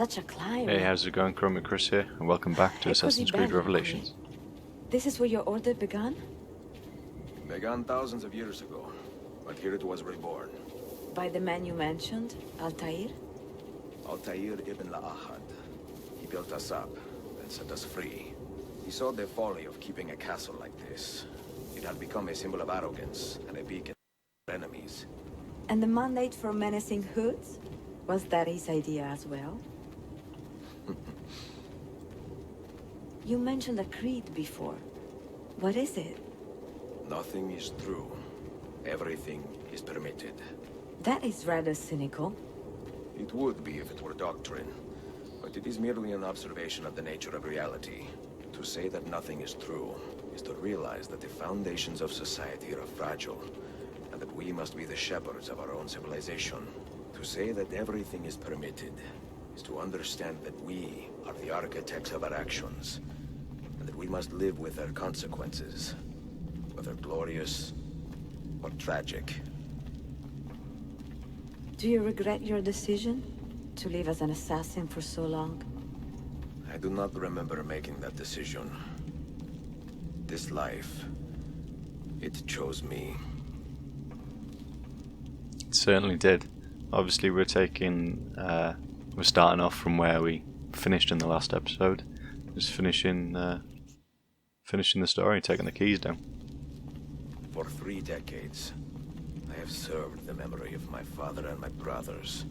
Such a climb. Hey, how's it going? Chroma Chris here, and welcome back to Assassin's Creed Revelations. This is where your order began? Began thousands of years ago, but here it was reborn. By the man you mentioned, Altair? Altair ibn La'ahad. He built us up, and set us free. He saw the folly of keeping a castle like this. It had become a symbol of arrogance, and a beacon for enemies. And the mandate for menacing hoods? Was that his idea as well? You mentioned a creed before. What is it? Nothing is true. Everything is permitted. That is rather cynical. It would be if it were doctrine, but it is merely an observation of the nature of reality. To say that nothing is true is to realize that the foundations of society are fragile, and that we must be the shepherds of our own civilization. To say that everything is permitted is to understand that we are the architects of our actions, and that we must live with their consequences, whether glorious or tragic. Do you regret your decision to live as an assassin for so long? I do not remember making that decision. This life, it chose me. It certainly did. Obviously, we're starting off from where we finished in the last episode. Just finishing the story, taking the keys down. For 3 decades, I have served the memory of my father and my brothers,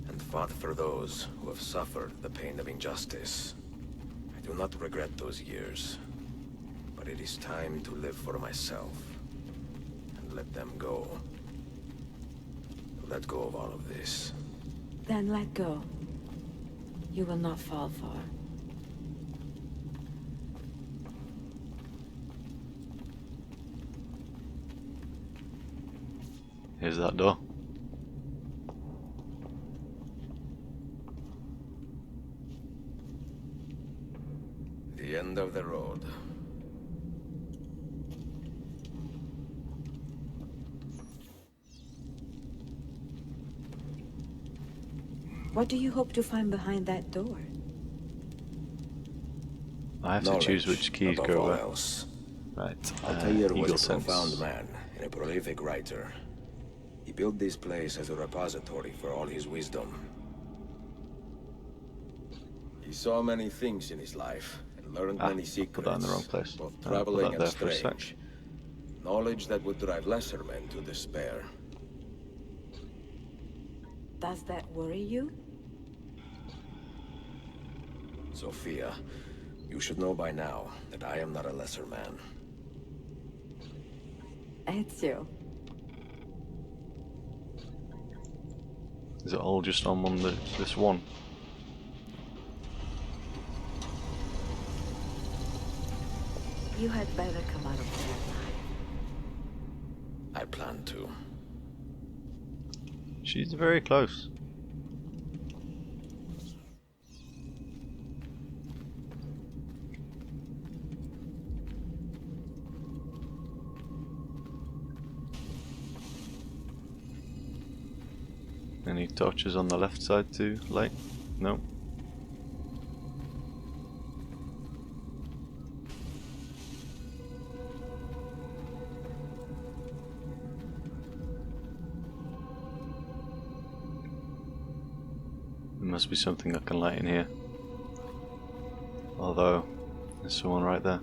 and fought for those who have suffered the pain of injustice. I do not regret those years, but it is time to live for myself, and let them go. Let go of all of this. Then let go. You will not fall far. Here's that door. The end of the road. What do you hope to find behind that door? I have to choose which keys go where. Else. Right. Altair Eagle was a sense. profound man and a prolific writer. He built this place as a repository for all his wisdom. He saw many things in his life and learned many secrets. Put that in the wrong place. Both Put traveling that and there for a sec. strange. Knowledge that would drive lesser men to despair. Does that worry you? Sophia, you should know by now that I am not a lesser man. Ezio. Is it all just on this one? You had better come out of there alive. I plan to. She's very close. Any torches on the left side to light? No. There must be something I can light in here. Although, there's someone right there.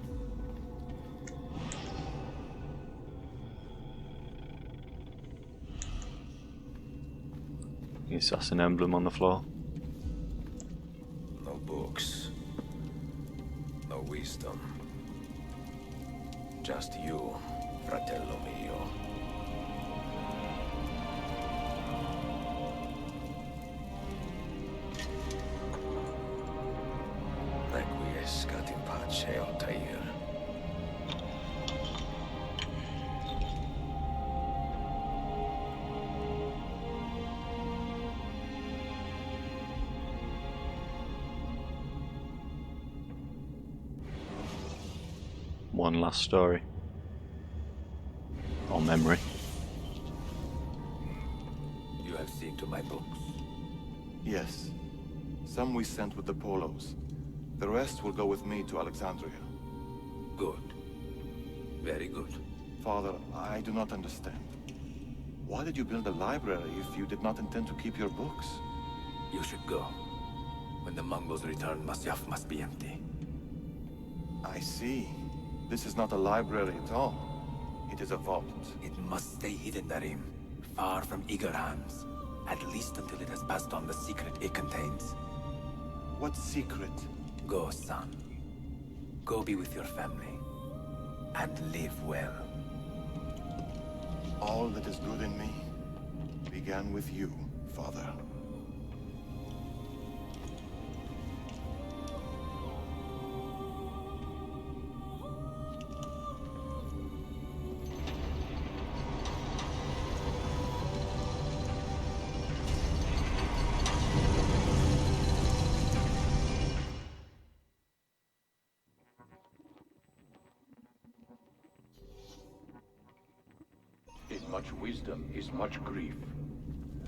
The assassin emblem on the floor. No books. No wisdom. Just you, fratello mio. Requiescat in pace, Altair. One last story. Or memory. You have seen to my books. Yes. Some we sent with the Polos. The rest will go with me to Alexandria. Good. Very good. Father, I do not understand. Why did you build a library if you did not intend to keep your books? You should go. When the Mongols return, Masyaf must be empty. I see. This is not a library at all. It is a vault. It must stay hidden, Narim. Far from eager hands. At least until it has passed on the secret it contains. What secret? Go, son. Go be with your family. And live well. All that is good in me began with you, Father. In much wisdom is much grief,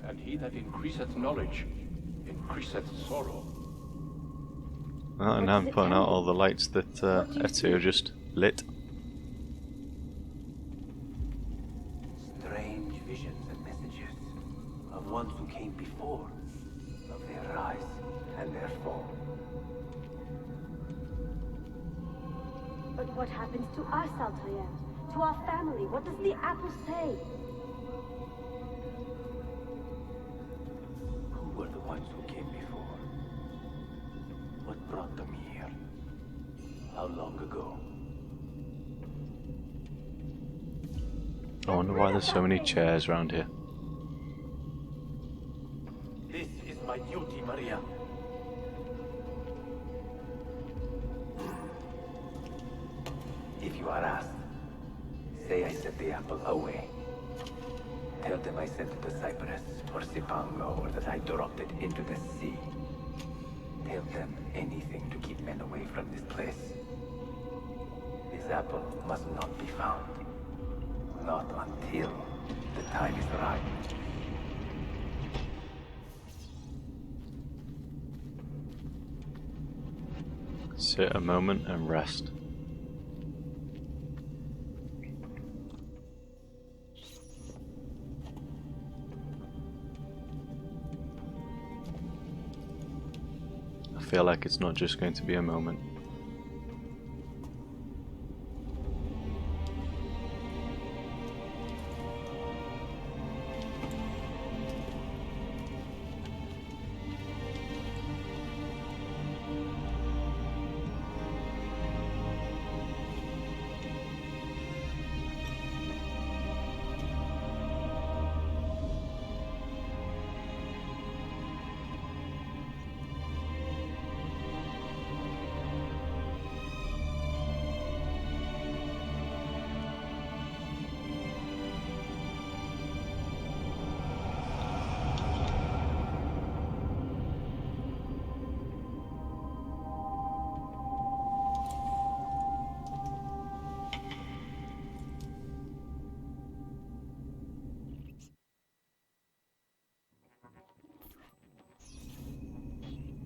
and he that increaseth knowledge increaseth sorrow. And I'm putting out all the lights that Ezio just lit. Strange visions and messages of ones who came before, of their rise and their fall. But what happens to us, Altair? To our family? What does the apple say? Who were the ones who came before? What brought them here? How long ago? I wonder why there's so many chairs around here. This is my duty, Maria. If you are asked, say I sent the apple away. Tell them I sent it to Cyprus or Cipango, or that I dropped it into the sea. Tell them anything to keep men away from this place. This apple must not be found. Not until the time is right. Sit a moment and rest. I feel like it's not just going to be a moment.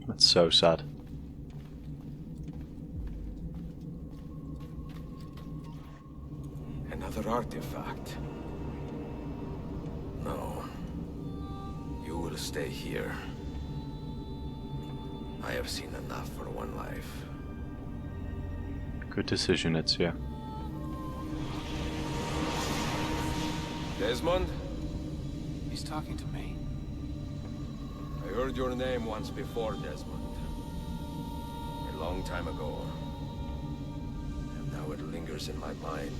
That's so sad. Another artifact. No. You will stay here. I have seen enough for one life. Good decision, Ezio. Desmond? He's talking to me. I heard your name once before, Desmond. A long time ago. And now it lingers in my mind,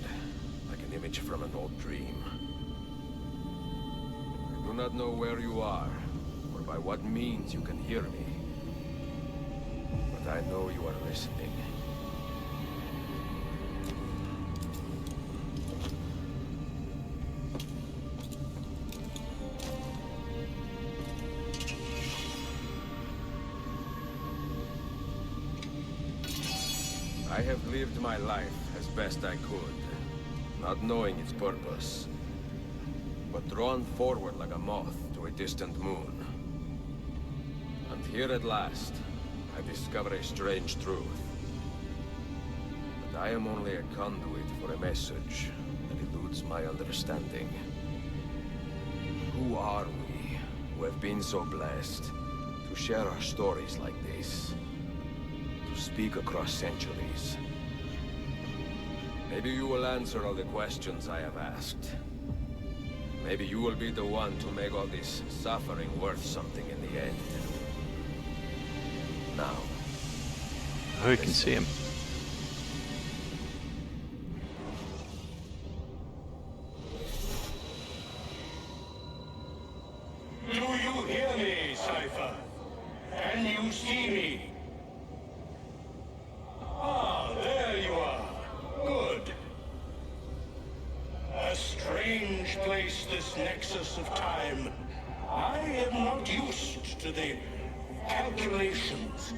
like an image from an old dream. I do not know where you are, or by what means you can hear me. But I know you are listening. I have lived my life as best I could, not knowing its purpose, but drawn forward like a moth to a distant moon. And here at last, I discover a strange truth. That I am only a conduit for a message that eludes my understanding. Who are we, who have been so blessed to share our stories like this? To speak across centuries? Maybe you will answer all the questions I have asked. Maybe you will be the one to make all this suffering worth something in the end. Now. Oh, you can see him. Do you hear me, Cypher? Can you see me? Ah, there you are. Good. A strange place, this nexus of time. I am not used to the calculations.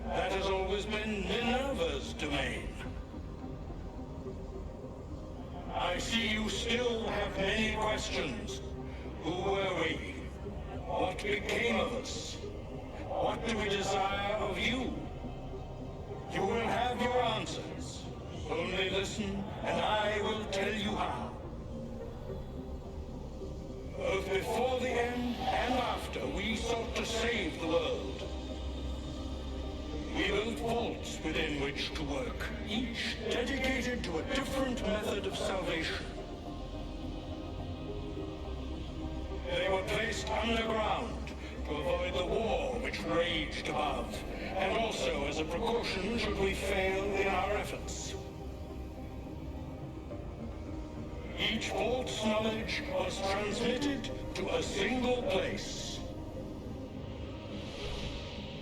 That has always been Minerva's domain. I see you still have many questions. Who were we? What became of us? What do we desire of you? You will have your answers. Only listen, and I will tell you how. Both before the end and after, we sought to save the world. We built vaults within which to work, each dedicated to a different method of salvation. They were placed underground to avoid the war which raged above, and also as a precaution should we fail in our efforts. Each vault's knowledge was transmitted to a single place.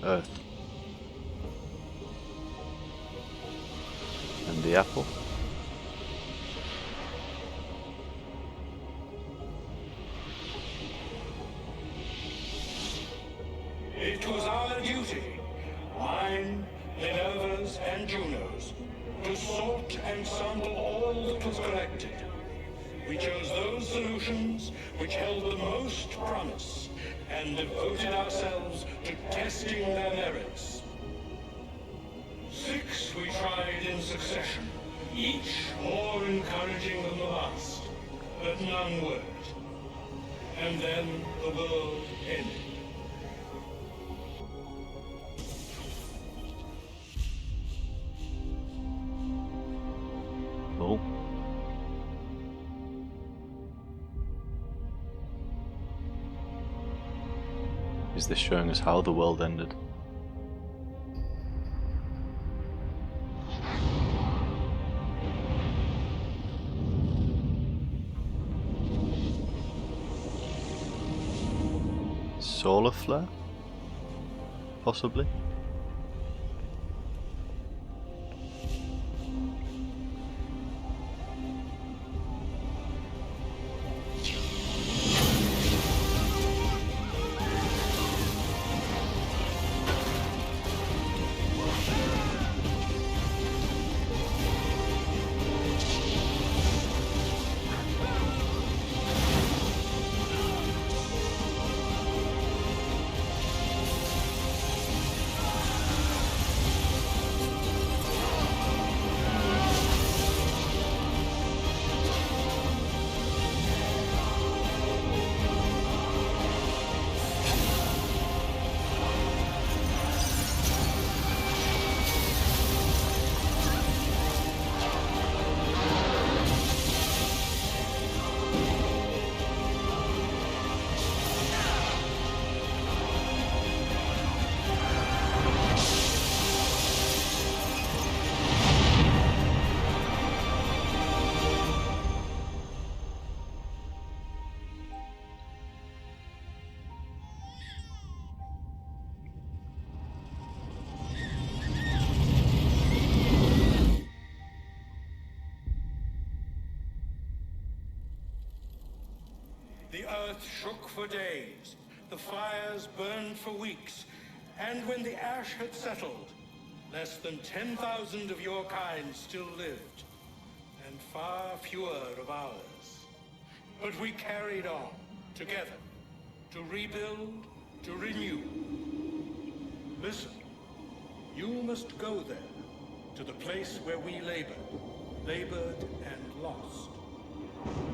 Earth. And the apple. It was our duty, mine, Minerva's, and Juno's, to sort and sample all that was collected. We chose those solutions which held the most promise, and devoted ourselves to testing their merits. 6 we tried in succession, each more encouraging than the last, but none worked. And then the world ended. Oh. Is this showing us how the world ended? Solar flare? Possibly? The earth shook for days, the fires burned for weeks, and when the ash had settled, less than 10,000 of your kind still lived, and far fewer of ours. But we carried on, together, to rebuild, to renew. Listen. You must go there, to the place where we labored and lost.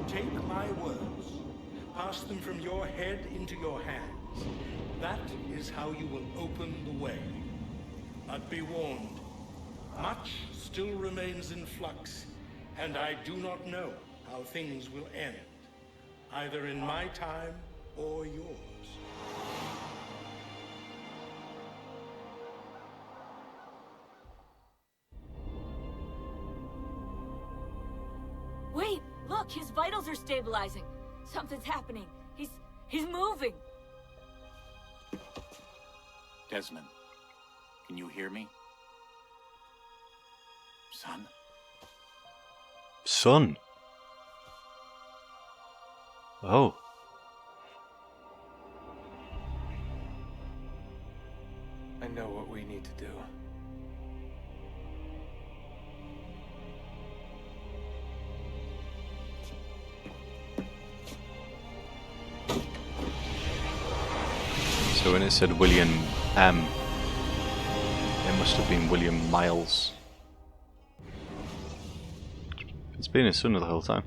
Take my words, pass them from your head into your hands. That is how you will open the way. But be warned, much still remains in flux, and I do not know how things will end, either in my time or yours. Wait, look, his vitals are stabilizing. Something's happening. He's moving. Desmond, can you hear me? Son? Son. Oh. I know what we need to do. So when it said William M, it must have been William Miles. It's been his son the whole time.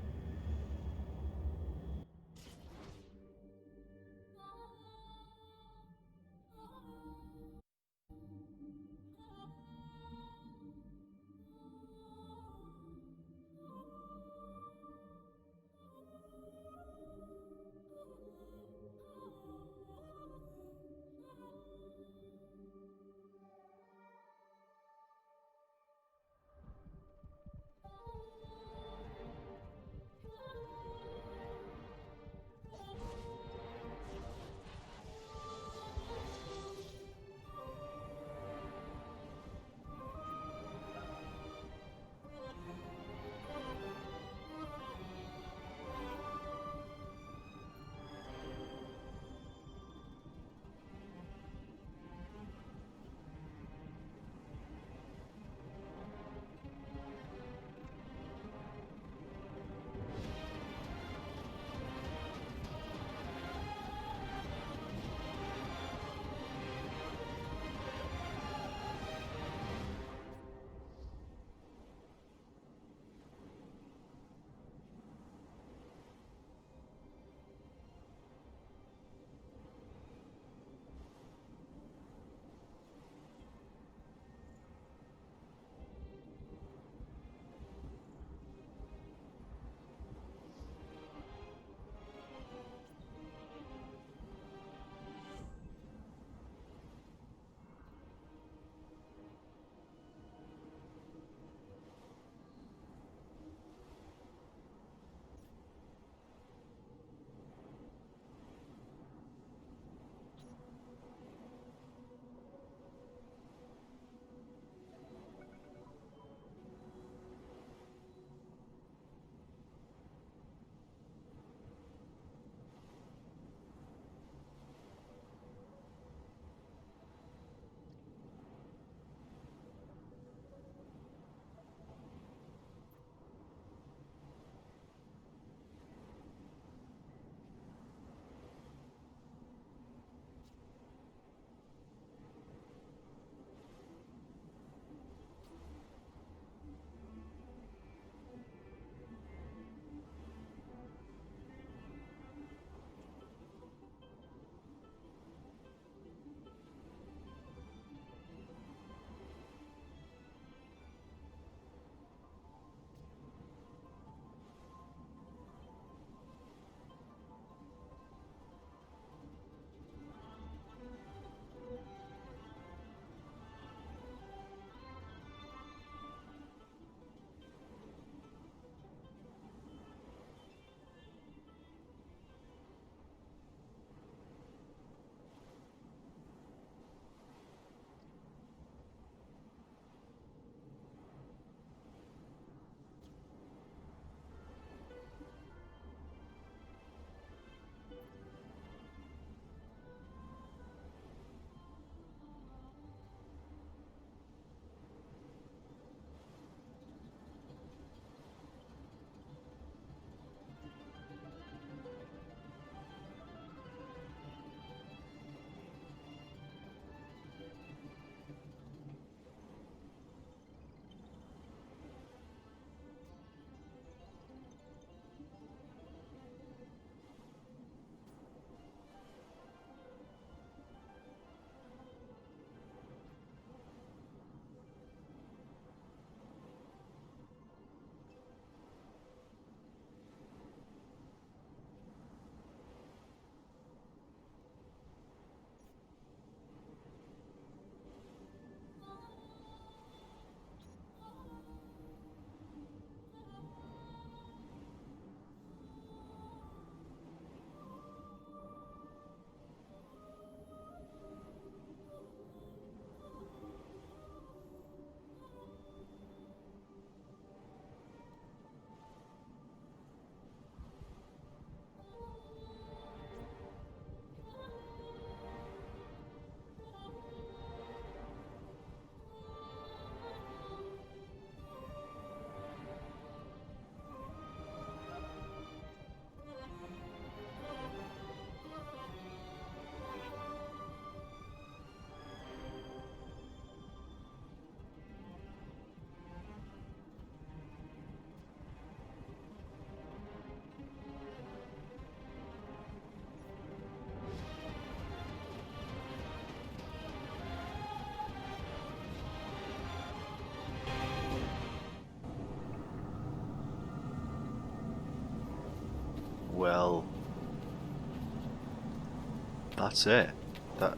that's it. That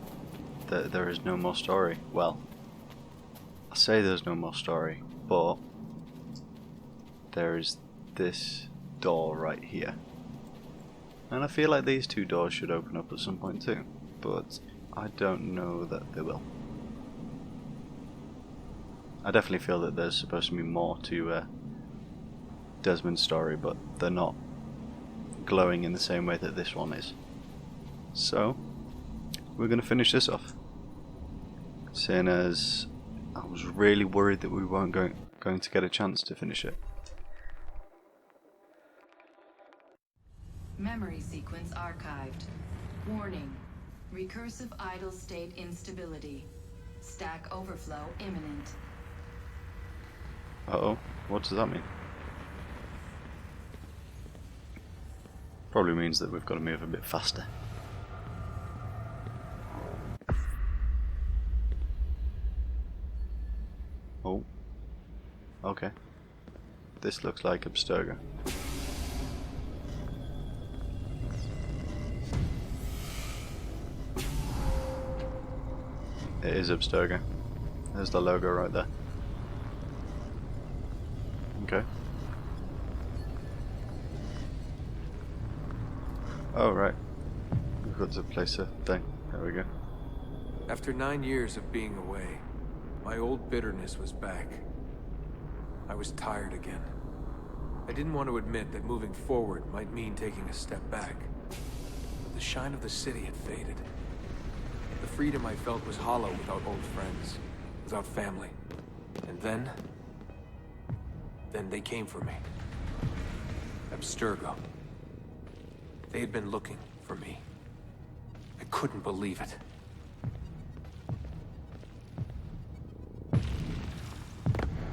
there is no more story. Well, I say there's no more story, but there is this door right here. And I feel like these two doors should open up at some point too, but I don't know that they will. I definitely feel that there's supposed to be more to Desmond's story, but they're not glowing in the same way that this one is. So, we're going to finish this off. Seeing as I was really worried that we weren't going to get a chance to finish it. Memory sequence archived. Warning. Recursive idle state instability. Stack overflow imminent. Uh-oh, what does that mean? Probably means that we've got to move a bit faster. Oh, okay. This looks like Abstergo. It is Abstergo. There's the logo right there. Okay. Oh, right. We've got to place a thing. There we go. After 9 years of being away, my old bitterness was back. I was tired again. I didn't want to admit that moving forward might mean taking a step back. But the shine of the city had faded. The freedom I felt was hollow without old friends, without family. And then they came for me. Abstergo. They had been looking for me. I couldn't believe it.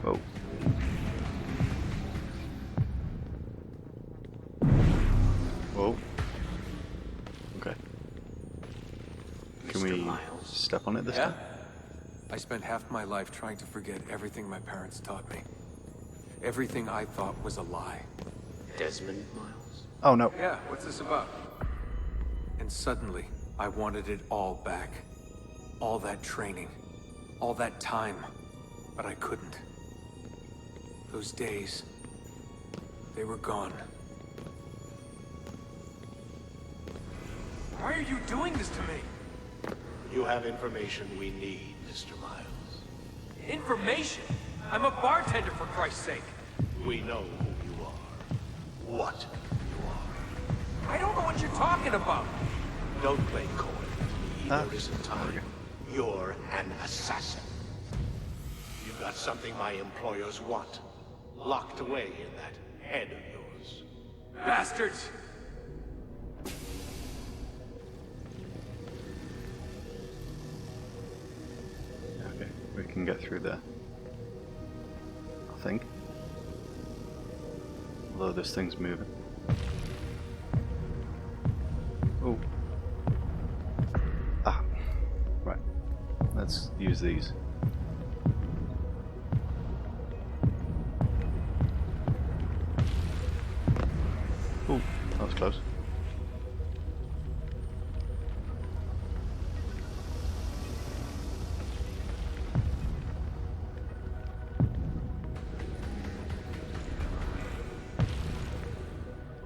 Whoa. Whoa. Okay. Can we step on it this time? I spent half my life trying to forget everything my parents taught me. Everything I thought was a lie. Desmond Miles? Oh no. Yeah, what's this about? And suddenly, I wanted it all back. All that training. All that time. But I couldn't. Those days, they were gone. Why are you doing this to me? You have information we need, Mr. Miles. Information? I'm a bartender, for Christ's sake. We know who you are. What you are. I don't know what you're talking about. Don't play coy with me. There isn't time. You're an assassin. You've got something my employers want. Locked away in that head of yours. Bastards! Okay, we can get through there. I think. Although this thing's moving. Oh. Ah. Right. Let's use these. Oh, that was close.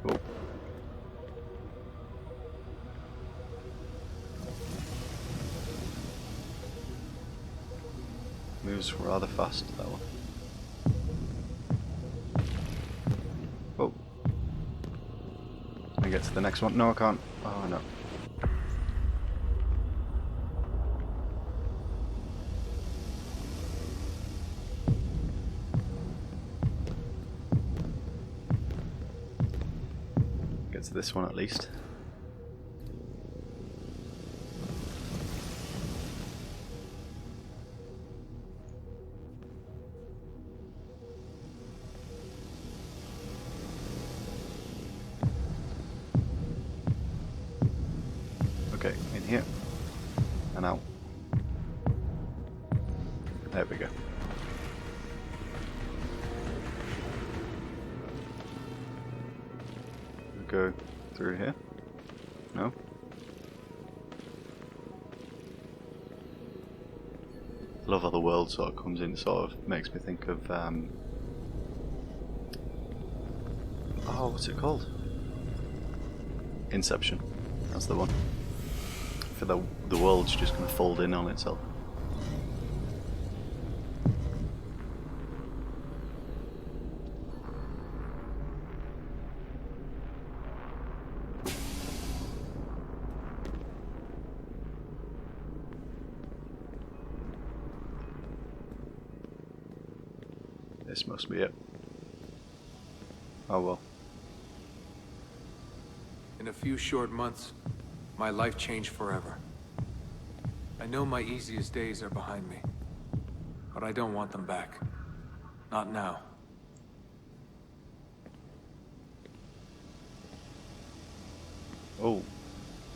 Oh. Moves rather fast, that one. Oh. Can I get to the next one? No, I can't. Oh, no. Get to this one at least. Okay, in here and out. There we go. Go through here. No. I love how the world sort of comes in. It sort of makes me think of oh, what's it called? Inception. That's the one. For the world's just going to fold in on itself. This must be it. Oh well. In a few short months, my life changed forever. I know my easiest days are behind me, but I don't want them back. Not now. Oh.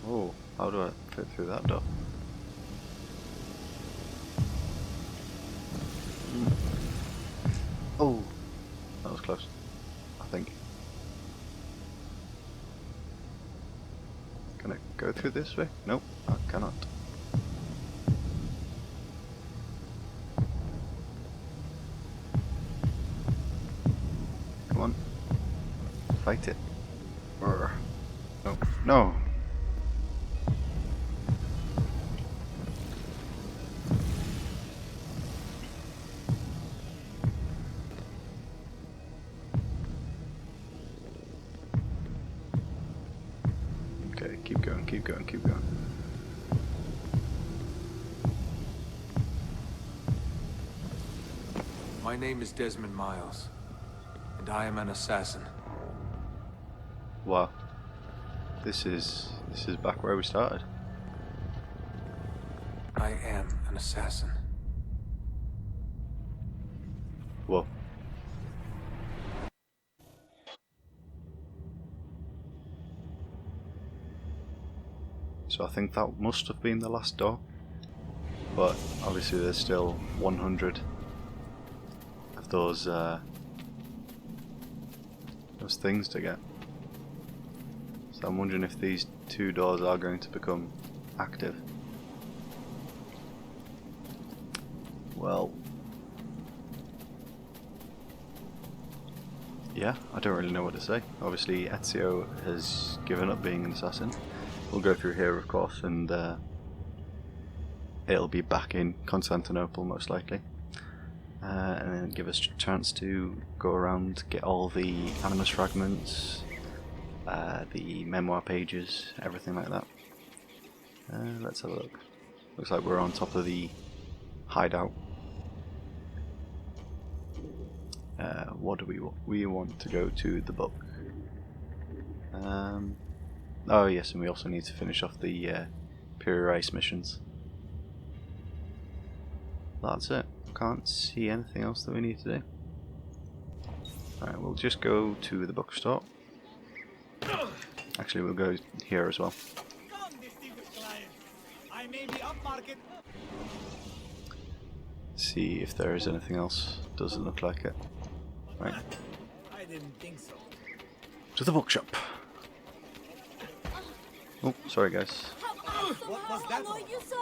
Oh, how do I fit through that door? Oh, that was close, I think. Can I go through this way? Nope, I cannot. Come on. Fight it. Urgh. No. No! Okay, keep going, keep going, keep going. My name is Desmond Miles, and I am an assassin. Wow. This is back where we started. I am an assassin. Whoa. So I think that must have been the last door. But obviously there's still 100 of those things to get. So I'm wondering if these two doors are going to become active. Well, yeah, I don't really know what to say. Obviously Ezio has given up being an assassin. We'll go through here, of course, and it'll be back in Constantinople most likely, and then give us a chance to go around, get all the animus fragments, the memoir pages, everything like that. Let's have a look. Looks like we're on top of the hideout. What do we want to go to the book? Oh yes, and we also need to finish off the Pure Ice missions. That's it. Can't see anything else that we need to do. Alright, we'll just go to the bookstore. Actually, we'll go here as well. See if there is anything else. Doesn't look like it. Right. I didn't think so. To the bookshop. Oh, sorry guys. What was that? You, sir?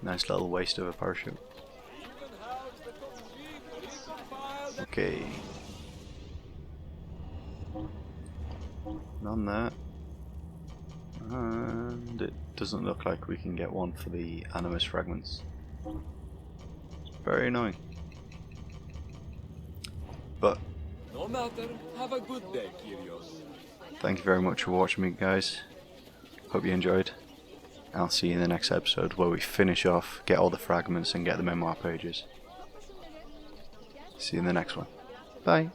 Nice little waste of a parachute. Okay. None there. And it doesn't look like we can get one for the animus fragments. It's very annoying. But No matter. Have a good day, Kyrios. thank you very much for watching me, guys. Hope you enjoyed. I'll see you in the next episode where we finish off, get all the fragments and get the memoir pages. See you in the next one. Bye.